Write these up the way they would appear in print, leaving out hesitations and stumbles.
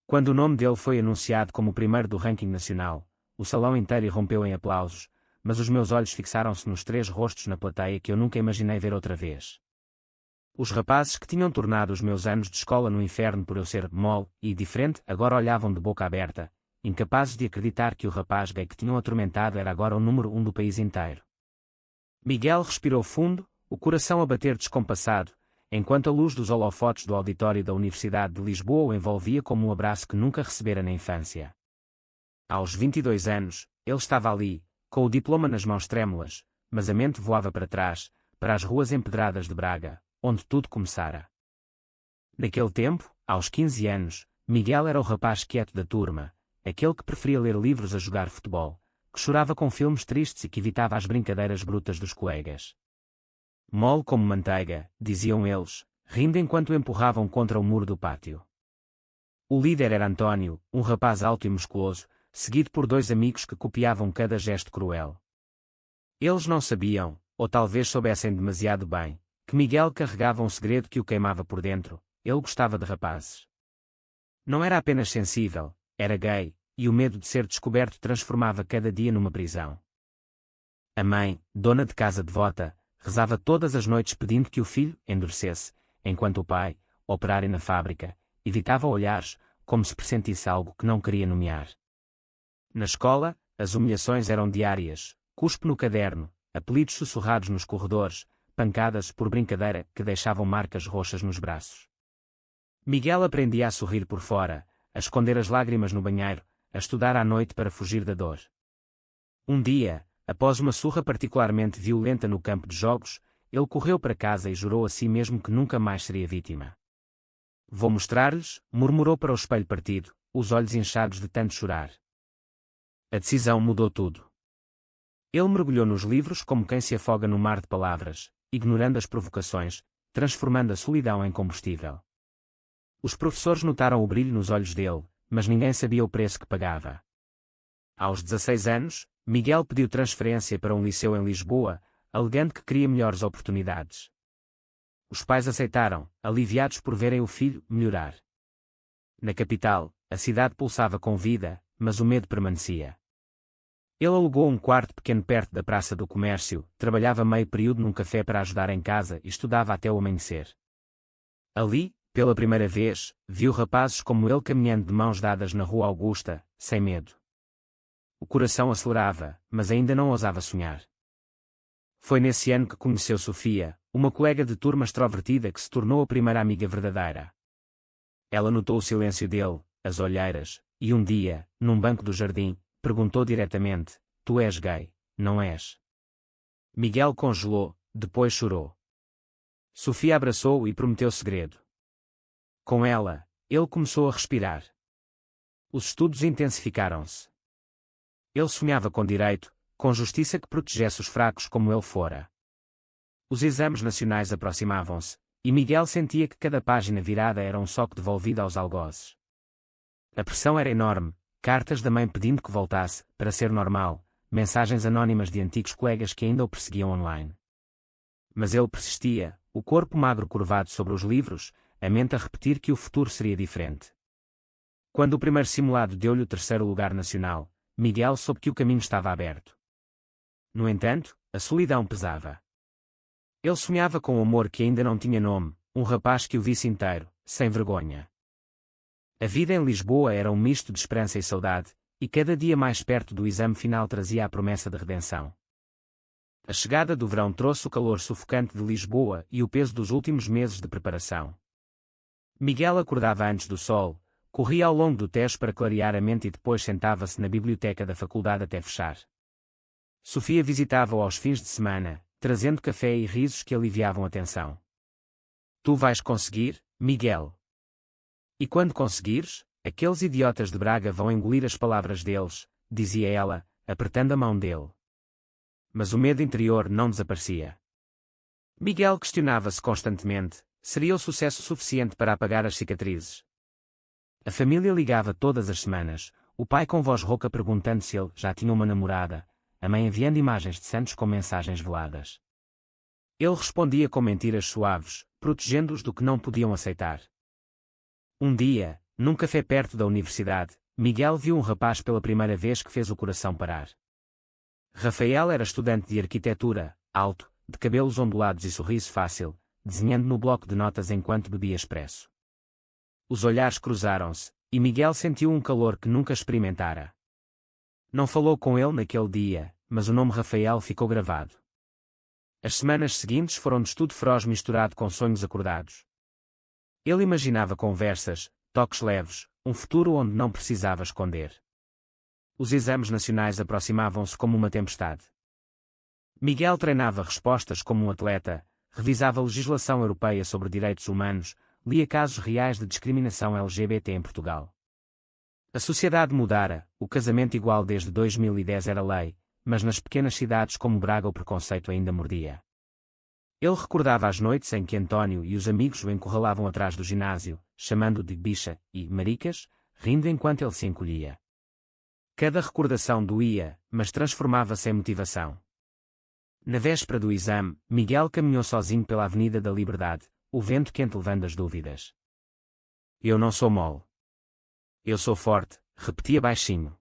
Quando o nome dele foi anunciado como o primeiro do ranking nacional, o salão inteiro irrompeu em aplausos, mas os meus olhos fixaram-se nos três rostos na plateia que eu nunca imaginei ver outra vez. Os rapazes que tinham tornado os meus anos de escola no inferno por eu ser mole e diferente agora olhavam de boca aberta, incapazes de acreditar que o rapaz gay que tinham atormentado era agora o número 1 do país inteiro. Miguel respirou fundo, o coração a bater descompassado, enquanto a luz dos holofotes do auditório da Universidade de Lisboa o envolvia como um abraço que nunca recebera na infância. Aos 22 anos, ele estava ali, com o diploma nas mãos trêmulas, mas a mente voava para trás, para as ruas empedradas de Braga, onde tudo começara. Naquele tempo, aos 15 anos, Miguel era o rapaz quieto da turma, aquele que preferia ler livros a jogar futebol, que chorava com filmes tristes e que evitava as brincadeiras brutas dos colegas. Mole como manteiga, diziam eles, rindo enquanto o empurravam contra o muro do pátio. O líder era António, um rapaz alto e musculoso, seguido por dois amigos que copiavam cada gesto cruel. Eles não sabiam, ou talvez soubessem demasiado bem, que Miguel carregava um segredo que o queimava por dentro. Ele gostava de rapazes. Não era apenas sensível, era gay, e o medo de ser descoberto transformava cada dia numa prisão. A mãe, dona de casa devota, rezava todas as noites pedindo que o filho endurecesse, enquanto o pai, operário na fábrica, evitava olhares, como se pressentisse algo que não queria nomear. Na escola, as humilhações eram diárias, cuspe no caderno, apelidos sussurrados nos corredores, pancadas por brincadeira que deixavam marcas roxas nos braços. Miguel aprendia a sorrir por fora, a esconder as lágrimas no banheiro, a estudar à noite para fugir da dor. Um dia, após uma surra particularmente violenta no campo de jogos, ele correu para casa e jurou a si mesmo que nunca mais seria vítima. Vou mostrar-lhes, murmurou para o espelho partido, os olhos inchados de tanto chorar. A decisão mudou tudo. Ele mergulhou nos livros como quem se afoga no mar de palavras, ignorando as provocações, transformando a solidão em combustível. Os professores notaram o brilho nos olhos dele, mas ninguém sabia o preço que pagava. Aos 16 anos, Miguel pediu transferência para um liceu em Lisboa, alegando que queria melhores oportunidades. Os pais aceitaram, aliviados por verem o filho melhorar. Na capital, a cidade pulsava com vida, mas o medo permanecia. Ele alugou um quarto pequeno perto da Praça do Comércio, trabalhava meio período num café para ajudar em casa e estudava até o amanhecer. Ali, pela primeira vez, viu rapazes como ele caminhando de mãos dadas na Rua Augusta, sem medo. O coração acelerava, mas ainda não ousava sonhar. Foi nesse ano que conheceu Sofia, uma colega de turma extrovertida que se tornou a primeira amiga verdadeira. Ela notou o silêncio dele, as olheiras, e um dia, num banco do jardim, perguntou diretamente: "Tu és gay, não és?" Miguel congelou, depois chorou. Sofia abraçou-o e prometeu segredo. Com ela, ele começou a respirar. Os estudos intensificaram-se. Ele sonhava com direito, com justiça que protegesse os fracos como ele fora. Os exames nacionais aproximavam-se, e Miguel sentia que cada página virada era um soco devolvido aos algozes. A pressão era enorme, cartas da mãe pedindo que voltasse, para ser normal, mensagens anónimas de antigos colegas que ainda o perseguiam online. Mas ele persistia, o corpo magro curvado sobre os livros, a mente a repetir que o futuro seria diferente. Quando o primeiro simulado deu-lhe o terceiro lugar nacional, Miguel soube que o caminho estava aberto. No entanto, a solidão pesava. Ele sonhava com um amor que ainda não tinha nome, um rapaz que o visse inteiro, sem vergonha. A vida em Lisboa era um misto de esperança e saudade, e cada dia mais perto do exame final trazia a promessa de redenção. A chegada do verão trouxe o calor sufocante de Lisboa e o peso dos últimos meses de preparação. Miguel acordava antes do sol, corria ao longo do Tejo para clarear a mente e depois sentava-se na biblioteca da faculdade até fechar. Sofia visitava-o aos fins de semana, trazendo café e risos que aliviavam a tensão. "Tu vais conseguir, Miguel. E quando conseguires, aqueles idiotas de Braga vão engolir as palavras deles", dizia ela, apertando a mão dele. Mas o medo interior não desaparecia. Miguel questionava-se constantemente: seria o sucesso suficiente para apagar as cicatrizes? A família ligava todas as semanas, o pai com voz rouca perguntando se ele já tinha uma namorada, a mãe enviando imagens de santos com mensagens veladas. Ele respondia com mentiras suaves, protegendo-os do que não podiam aceitar. Um dia, Num café perto da universidade, Miguel viu um rapaz pela primeira vez que fez o coração parar. Rafael era estudante de arquitetura, alto, de cabelos ondulados e sorriso fácil, desenhando no bloco de notas enquanto bebia expresso. Os olhares cruzaram-se, e Miguel sentiu um calor que nunca experimentara. Não falou com ele naquele dia, mas o nome Rafael ficou gravado. As semanas seguintes foram de estudo feroz misturado com sonhos acordados. Ele imaginava conversas, toques leves, um futuro onde não precisava esconder. Os exames nacionais aproximavam-se como uma tempestade. Miguel treinava respostas como um atleta, revisava a legislação europeia sobre direitos humanos, lia casos reais de discriminação LGBT em Portugal. A sociedade mudara, o casamento igual desde 2010 era lei, mas nas pequenas cidades como Braga o preconceito ainda mordia. Ele recordava as noites em que António e os amigos o encurralavam atrás do ginásio, chamando-o de bicha e maricas, rindo enquanto ele se encolhia. Cada recordação doía, mas transformava-se em motivação. Na véspera do exame, Miguel caminhou sozinho pela Avenida da Liberdade, o vento quente levando as dúvidas. Eu não sou mole. Eu sou forte, repetia baixinho.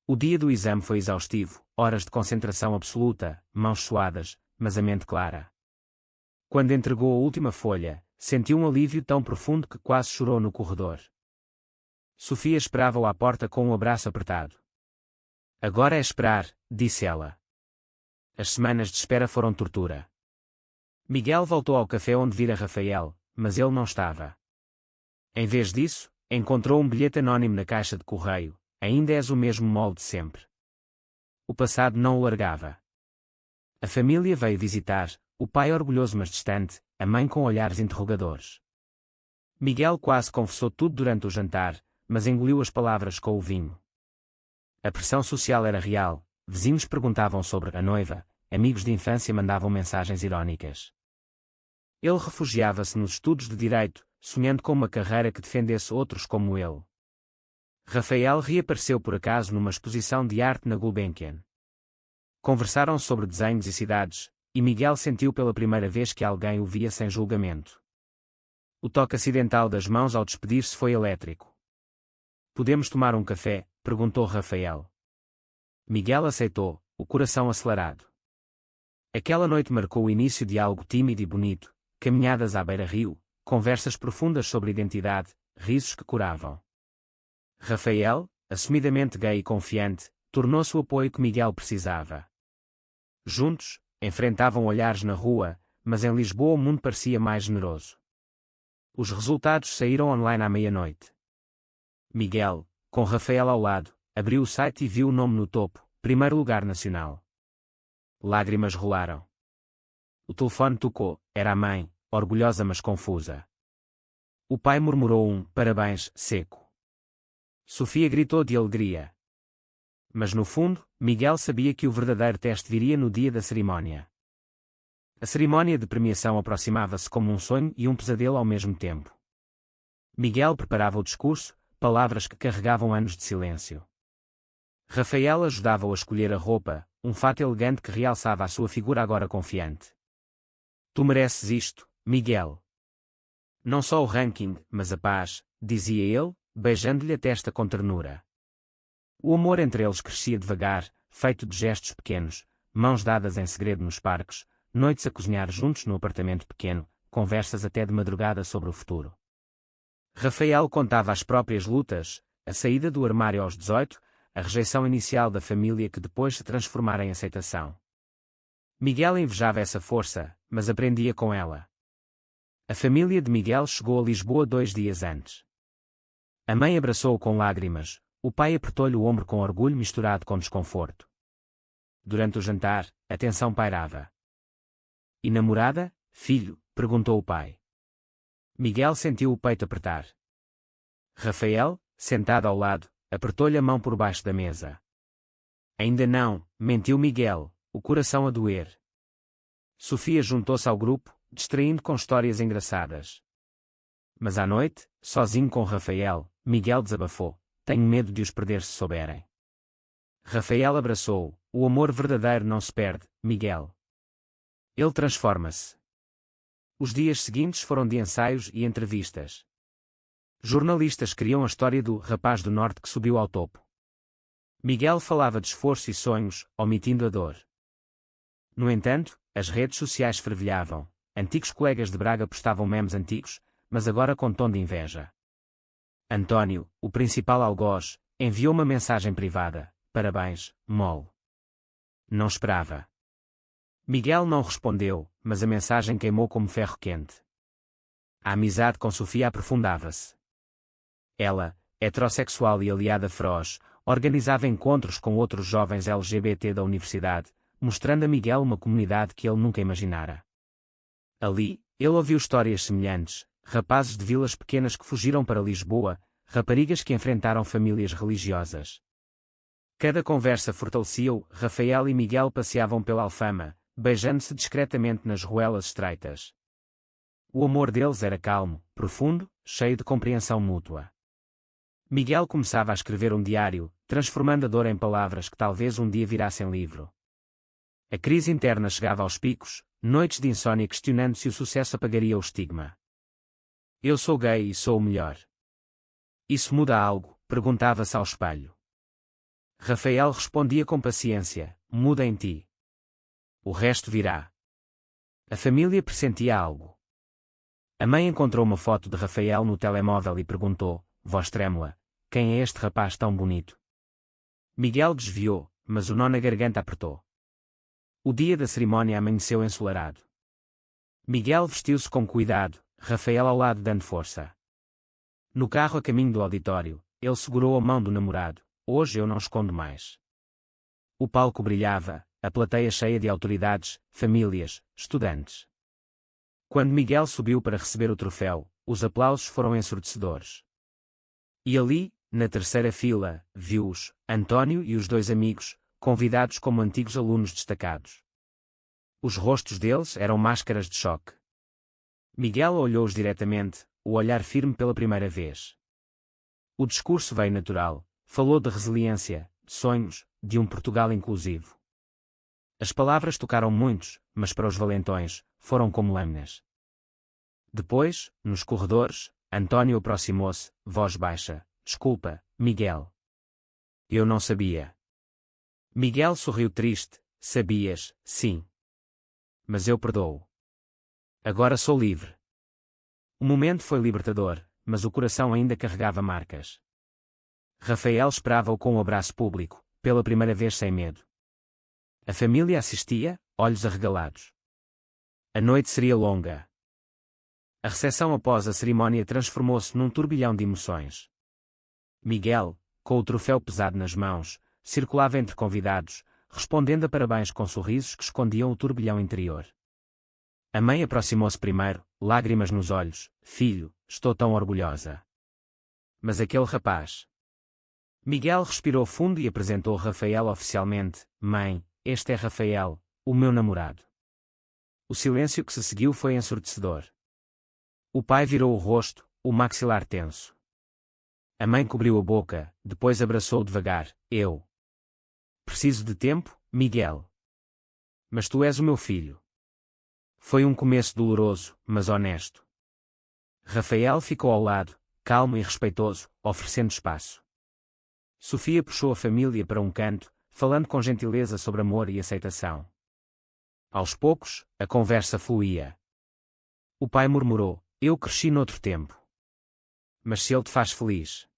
O dia do exame foi exaustivo, horas de concentração absoluta, mãos suadas, mas a mente clara. Quando entregou a última folha, sentiu um alívio tão profundo que quase chorou no corredor. Sofia esperava-o à porta com um abraço apertado. Agora é esperar, disse ela. As semanas de espera foram tortura. Miguel voltou ao café onde vira Rafael, mas ele não estava. Em vez disso, encontrou um bilhete anónimo na caixa de correio. Ainda és o mesmo molde de sempre. O passado não o largava. A família veio visitar, o pai orgulhoso mas distante, a mãe com olhares interrogadores. Miguel quase confessou tudo durante o jantar, mas engoliu as palavras com o vinho. A pressão social era real, vizinhos perguntavam sobre a noiva, amigos de infância mandavam mensagens irónicas. Ele refugiava-se nos estudos de direito, sonhando com uma carreira que defendesse outros como ele. Rafael reapareceu por acaso numa exposição de arte na Gulbenkian. Conversaram sobre desenhos e cidades, e Miguel sentiu pela primeira vez que alguém o via sem julgamento. O toque acidental das mãos ao despedir-se foi elétrico. Podemos tomar um café? Perguntou Rafael. Miguel aceitou, o coração acelerado. Aquela noite marcou o início de algo tímido e bonito, caminhadas à beira-rio, conversas profundas sobre identidade, risos que curavam. Rafael, assumidamente gay e confiante, tornou-se o apoio que Miguel precisava. Juntos, enfrentavam olhares na rua, mas em Lisboa o mundo parecia mais generoso. Os resultados saíram online à meia-noite. Miguel, com Rafael ao lado, abriu o site e viu o nome no topo, primeiro lugar nacional. Lágrimas rolaram. O telefone tocou, era a mãe, orgulhosa mas confusa. O pai murmurou um parabéns seco. Sofia gritou de alegria. Mas no fundo, Miguel sabia que o verdadeiro teste viria no dia da cerimónia. A cerimónia de premiação aproximava-se como um sonho e um pesadelo ao mesmo tempo. Miguel preparava o discurso, palavras que carregavam anos de silêncio. Rafael ajudava-o a escolher a roupa, um fato elegante que realçava a sua figura agora confiante. Tu mereces isto, Miguel. Não só o ranking, mas a paz, dizia ele, beijando-lhe a testa com ternura. O amor entre eles crescia devagar, feito de gestos pequenos, mãos dadas em segredo nos parques, noites a cozinhar juntos no apartamento pequeno, conversas até de madrugada sobre o futuro. Rafael contava as próprias lutas, a saída do armário aos 18, a rejeição inicial da família que depois se transformara em aceitação. Miguel invejava essa força, mas aprendia com ela. A família de Miguel chegou a Lisboa 2 dias antes. A mãe abraçou-o com lágrimas, o pai apertou-lhe o ombro com orgulho misturado com desconforto. Durante o jantar, a tensão pairava. E namorada, filho? Perguntou o pai. Miguel sentiu o peito apertar. Rafael, sentado ao lado, apertou-lhe a mão por baixo da mesa. Ainda não, mentiu Miguel, o coração a doer. Sofia juntou-se ao grupo, distraindo com histórias engraçadas. Mas à noite, sozinho com Rafael, Miguel desabafou. Tenho medo de os perder se souberem. Rafael abraçou-o. O amor verdadeiro não se perde, Miguel. Ele transforma-se. Os dias seguintes foram de ensaios e entrevistas. Jornalistas queriam a história do rapaz do norte que subiu ao topo. Miguel falava de esforço e sonhos, omitindo a dor. No entanto, as redes sociais fervilhavam. Antigos colegas de Braga postavam memes antigos, mas agora com tom de inveja. António, o principal algoz, enviou uma mensagem privada. Parabéns, mole. Não esperava. Miguel não respondeu, mas a mensagem queimou como ferro quente. A amizade com Sofia aprofundava-se. Ela, heterossexual e aliada feroz, organizava encontros com outros jovens LGBT da universidade, mostrando a Miguel uma comunidade que ele nunca imaginara. Ali, ele ouviu histórias semelhantes, rapazes de vilas pequenas que fugiram para Lisboa, raparigas que enfrentaram famílias religiosas. Cada conversa fortalecia-o. Rafael e Miguel passeavam pela Alfama, beijando-se discretamente nas ruelas estreitas. O amor deles era calmo, profundo, cheio de compreensão mútua. Miguel começava a escrever um diário, transformando a dor em palavras que talvez um dia virassem livro. A crise interna chegava aos picos, noites de insônia questionando se o sucesso apagaria o estigma. Eu sou gay e sou o melhor. Isso muda algo? Perguntava-se ao espelho. Rafael respondia com paciência, muda em ti. O resto virá. A família pressentia algo. A mãe encontrou uma foto de Rafael no telemóvel e perguntou, voz trêmula, quem é este rapaz tão bonito? Miguel desviou, mas o nó na garganta apertou. O dia da cerimónia amanheceu ensolarado. Miguel vestiu-se com cuidado, Rafael ao lado dando força. No carro a caminho do auditório, ele segurou a mão do namorado. Hoje eu não escondo mais. O palco brilhava, a plateia cheia de autoridades, famílias, estudantes. Quando Miguel subiu para receber o troféu, os aplausos foram ensurdecedores. E ali, na terceira fila, viu-os, António e os dois amigos, convidados como antigos alunos destacados. Os rostos deles eram máscaras de choque. Miguel olhou-os diretamente, o olhar firme pela primeira vez. O discurso veio natural, falou de resiliência, de sonhos, de um Portugal inclusivo. As palavras tocaram muitos, mas para os valentões, foram como lâminas. Depois, nos corredores, António aproximou-se, voz baixa, desculpa, Miguel. Eu não sabia. Miguel sorriu triste, sabias, sim. Mas eu perdoo. Agora sou livre. O momento foi libertador, mas o coração ainda carregava marcas. Rafael esperava-o com um abraço público, pela primeira vez sem medo. A família assistia, olhos arregalados. A noite seria longa. A recepção após a cerimónia transformou-se num turbilhão de emoções. Miguel, com o troféu pesado nas mãos, circulava entre convidados, respondendo a parabéns com sorrisos que escondiam o turbilhão interior. A mãe aproximou-se primeiro, lágrimas nos olhos, filho, estou tão orgulhosa. Mas aquele rapaz... Miguel respirou fundo e apresentou Rafael oficialmente, mãe, este é Rafael, o meu namorado. O silêncio que se seguiu foi ensurdecedor. O pai virou o rosto, o maxilar tenso. A mãe cobriu a boca, depois abraçou devagar, eu. Preciso de tempo, Miguel. Mas tu és o meu filho. Foi um começo doloroso, mas honesto. Rafael ficou ao lado, calmo e respeitoso, oferecendo espaço. Sofia puxou a família para um canto, falando com gentileza sobre amor e aceitação. Aos poucos, a conversa fluía. O pai murmurou, eu cresci noutro tempo. Mas se ele te faz feliz...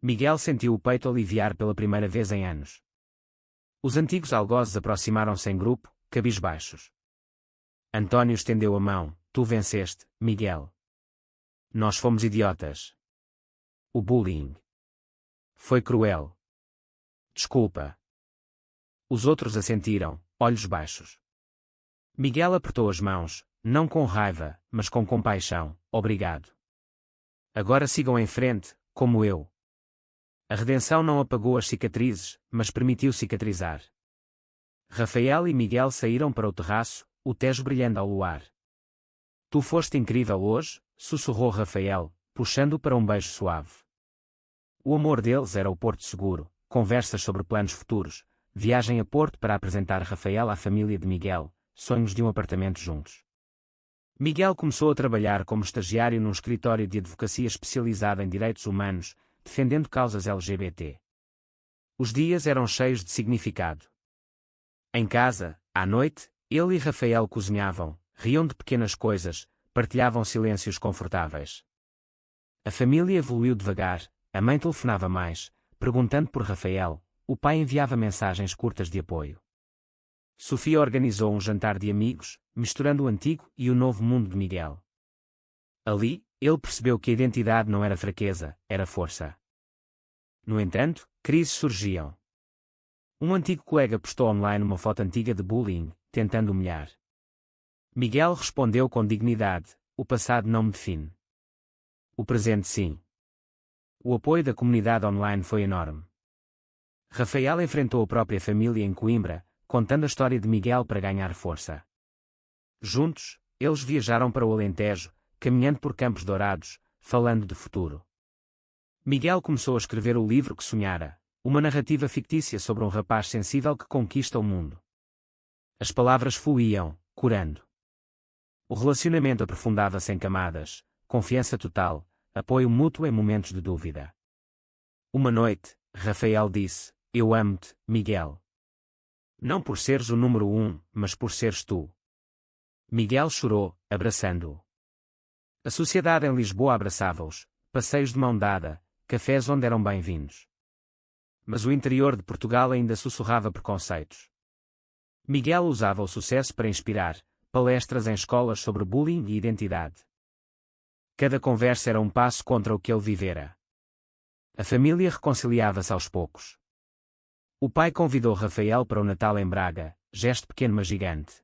Miguel sentiu o peito aliviar pela primeira vez em anos. Os antigos algozes aproximaram-se em grupo, cabisbaixos. António estendeu a mão, tu venceste, Miguel. Nós fomos idiotas. O bullying. Foi cruel. Desculpa. Os outros assentiram, olhos baixos. Miguel apertou as mãos, não com raiva, mas com compaixão, obrigado. Agora sigam em frente, como eu. A redenção não apagou as cicatrizes, mas permitiu cicatrizar. Rafael e Miguel saíram para o terraço, o Tejo brilhando ao luar. Tu foste incrível hoje, sussurrou Rafael, puxando-o para um beijo suave. O amor deles era o porto seguro, conversas sobre planos futuros, viagem a Porto para apresentar Rafael à família de Miguel, sonhos de um apartamento juntos. Miguel começou a trabalhar como estagiário num escritório de advocacia especializado em direitos humanos, defendendo causas LGBT. Os dias eram cheios de significado. Em casa, à noite, ele e Rafael cozinhavam, riam de pequenas coisas, partilhavam silêncios confortáveis. A família evoluiu devagar, a mãe telefonava mais, perguntando por Rafael, o pai enviava mensagens curtas de apoio. Sofia organizou um jantar de amigos, misturando o antigo e o novo mundo de Miguel. Ali, ele percebeu que a identidade não era fraqueza, era força. No entanto, crises surgiam. Um antigo colega postou online uma foto antiga de bullying, tentando humilhar. Miguel respondeu com dignidade: o passado não me define. O presente sim. O apoio da comunidade online foi enorme. Rafael enfrentou a própria família em Coimbra, contando a história de Miguel para ganhar força. Juntos, eles viajaram para o Alentejo, caminhando por Campos Dourados, falando de futuro. Miguel começou a escrever o livro que sonhara, uma narrativa fictícia sobre um rapaz sensível que conquista o mundo. As palavras fluíam, curando. O relacionamento aprofundava-se em camadas, confiança total, apoio mútuo em momentos de dúvida. Uma noite, Rafael disse: eu amo-te, Miguel. Não por seres o número 1, mas por seres tu. Miguel chorou, abraçando-o. A sociedade em Lisboa abraçava-os, passeios de mão dada, cafés onde eram bem-vindos. Mas o interior de Portugal ainda sussurrava preconceitos. Miguel usava o sucesso para inspirar, palestras em escolas sobre bullying e identidade. Cada conversa era um passo contra o que ele vivera. A família reconciliava-se aos poucos. O pai convidou Rafael para o Natal em Braga, gesto pequeno mas gigante.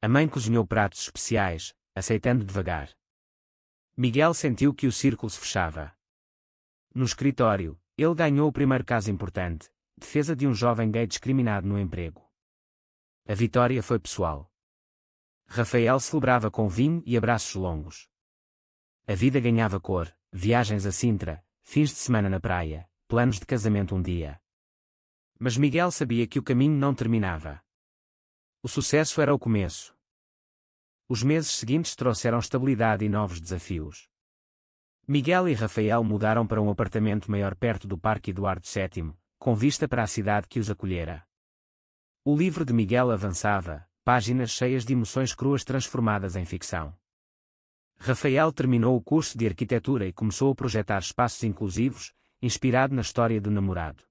A mãe cozinhou pratos especiais, aceitando devagar. Miguel sentiu que o círculo se fechava. No escritório, ele ganhou o primeiro caso importante, defesa de um jovem gay discriminado no emprego. A vitória foi pessoal. Rafael celebrava com vinho e abraços longos. A vida ganhava cor, viagens a Sintra, fins de semana na praia, planos de casamento um dia. Mas Miguel sabia que o caminho não terminava. O sucesso era o começo. Os meses seguintes trouxeram estabilidade e novos desafios. Miguel e Rafael mudaram para um apartamento maior perto do Parque Eduardo VII, com vista para a cidade que os acolhera. O livro de Miguel avançava, páginas cheias de emoções cruas transformadas em ficção. Rafael terminou o curso de arquitetura e começou a projetar espaços inclusivos, inspirado na história do namorado.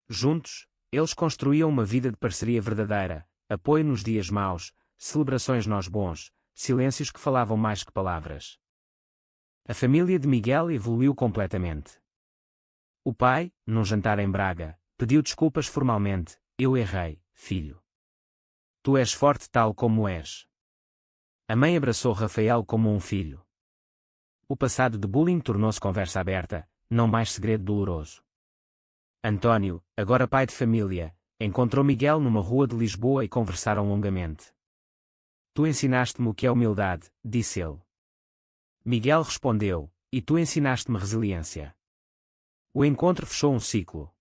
Juntos, eles construíam uma vida de parceria verdadeira, apoio nos dias maus, celebrações nós bons, silêncios que falavam mais que palavras. A família de Miguel evoluiu completamente. O pai, num jantar em Braga, pediu desculpas formalmente: eu errei, filho. Tu és forte tal como és. A mãe abraçou Rafael como um filho. O passado de bullying tornou-se conversa aberta, não mais segredo doloroso. António, agora pai de família, encontrou Miguel numa rua de Lisboa e conversaram longamente. Tu ensinaste-me o que é humildade, disse ele. Miguel respondeu: e tu ensinaste-me resiliência. O encontro fechou um ciclo.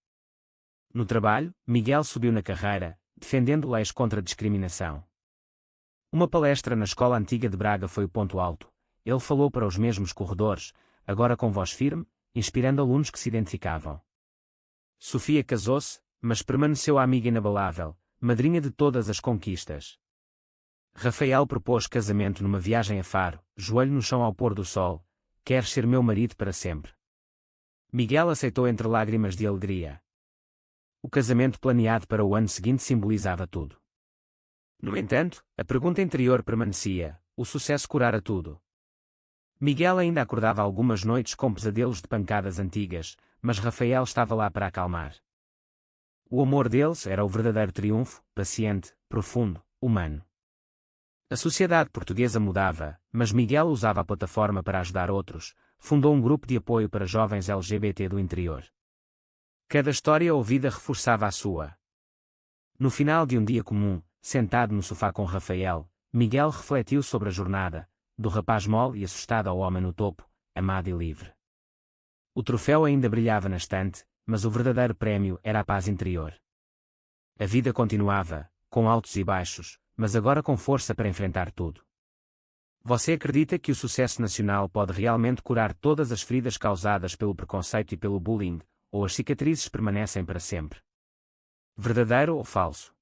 No trabalho, Miguel subiu na carreira, defendendo leis contra a discriminação. Uma palestra na Escola Antiga de Braga foi o ponto alto. Ele falou para os mesmos corredores, agora com voz firme, inspirando alunos que se identificavam. Sofia casou-se, mas permaneceu amiga inabalável, madrinha de todas as conquistas. Rafael propôs casamento numa viagem a Faro, joelho no chão ao pôr do sol: queres ser meu marido para sempre? Miguel aceitou entre lágrimas de alegria. O casamento planeado para o ano seguinte simbolizava tudo. No entanto, a pergunta interior permanecia: o sucesso curara tudo? Miguel ainda acordava algumas noites com pesadelos de pancadas antigas, mas Rafael estava lá para acalmar. O amor deles era o verdadeiro triunfo, paciente, profundo, humano. A sociedade portuguesa mudava, mas Miguel usava a plataforma para ajudar outros, fundou um grupo de apoio para jovens LGBT do interior. Cada história ouvida reforçava a sua. No final de um dia comum, sentado no sofá com Rafael, Miguel refletiu sobre a jornada, do rapaz mole e assustado ao homem no topo, amado e livre. O troféu ainda brilhava na estante, mas o verdadeiro prémio era a paz interior. A vida continuava, com altos e baixos, mas agora com força para enfrentar tudo. Você acredita que o sucesso nacional pode realmente curar todas as feridas causadas pelo preconceito e pelo bullying, ou as cicatrizes permanecem para sempre? Verdadeiro ou falso?